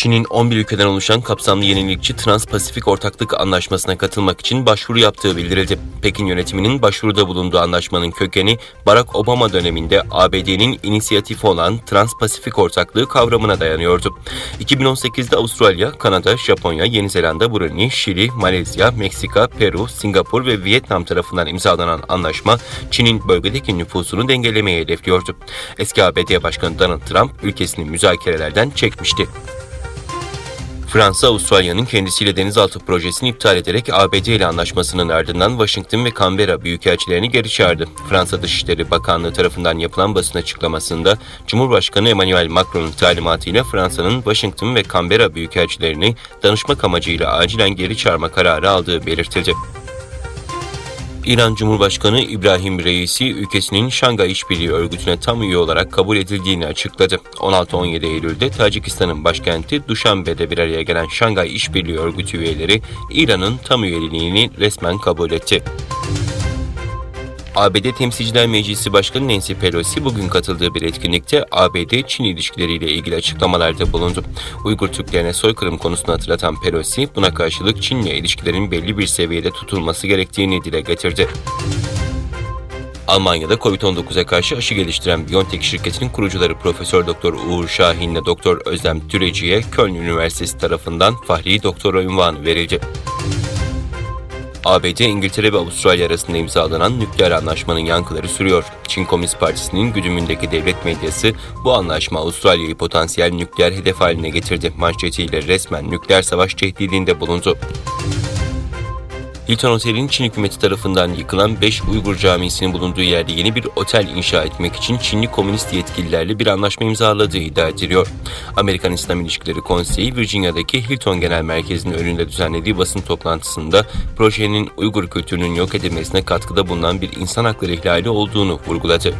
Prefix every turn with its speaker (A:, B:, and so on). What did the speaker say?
A: Çin'in 11 ülkeden oluşan kapsamlı yenilikçi Trans-Pasifik Ortaklık Anlaşması'na katılmak için başvuru yaptığı bildirildi. Pekin yönetiminin başvuruda bulunduğu anlaşmanın kökeni Barack Obama döneminde ABD'nin inisiyatifi olan Trans-Pasifik Ortaklığı kavramına dayanıyordu. 2018'de Avustralya, Kanada, Japonya, Yeni Zelanda, Brunei, Şili, Malezya, Meksika, Peru, Singapur ve Vietnam tarafından imzalanan anlaşma Çin'in bölgedeki nüfusunu dengelemeye hedefliyordu. Eski ABD Başkanı Donald Trump ülkesini müzakerelerden çekmişti. Fransa, Avustralya'nın kendisiyle denizaltı projesini iptal ederek ABD ile anlaşmasının ardından Washington ve Canberra büyükelçilerini geri çağırdı. Fransa Dışişleri Bakanlığı tarafından yapılan basın açıklamasında Cumhurbaşkanı Emmanuel Macron'un talimatıyla Fransa'nın Washington ve Canberra büyükelçilerini danışmak amacıyla acilen geri çağırma kararı aldığı belirtildi. İran Cumhurbaşkanı İbrahim Reisi, ülkesinin Şangay İşbirliği Örgütü'ne tam üye olarak kabul edildiğini açıkladı. 16-17 Eylül'de Tacikistan'ın başkenti Duşanbe'de bir araya gelen Şangay İşbirliği Örgütü üyeleri İran'ın tam üyeliğini resmen kabul etti. ABD Temsilciler Meclisi Başkanı Nancy Pelosi bugün katıldığı bir etkinlikte ABD-Çin ilişkileriyle ilgili açıklamalarda bulundu. Uygur Türklerine soykırım konusunu hatırlatan Pelosi, buna karşılık Çin'le ilişkilerin belli bir seviyede tutulması gerektiğini dile getirdi. Almanya'da Covid-19'a karşı aşı geliştiren BioNTech şirketinin kurucuları Profesör Doktor Uğur Şahin ile Doktor Özlem Türeci'ye Köln Üniversitesi tarafından Fahri Doktora unvanı verildi. ABD, İngiltere ve Avustralya arasında imzalanan nükleer anlaşmanın yankıları sürüyor. Çin Komünist Partisi'nin güdümündeki devlet medyası bu anlaşma Avustralya'yı potansiyel nükleer hedef haline getirdi manşetiyle resmen nükleer savaş tehdidinde bulundu. Hilton Otel'in Çin hükümeti tarafından yıkılan 5 Uygur camisinin bulunduğu yerde yeni bir otel inşa etmek için Çinli komünist yetkililerle bir anlaşma imzaladığı iddia ediliyor. Amerikan İslam İlişkileri Konseyi, Virginia'daki Hilton Genel Merkezi'nin önünde düzenlediği basın toplantısında projenin Uygur kültürünün yok edilmesine katkıda bulunan bir insan hakları ihlali olduğunu vurguladı.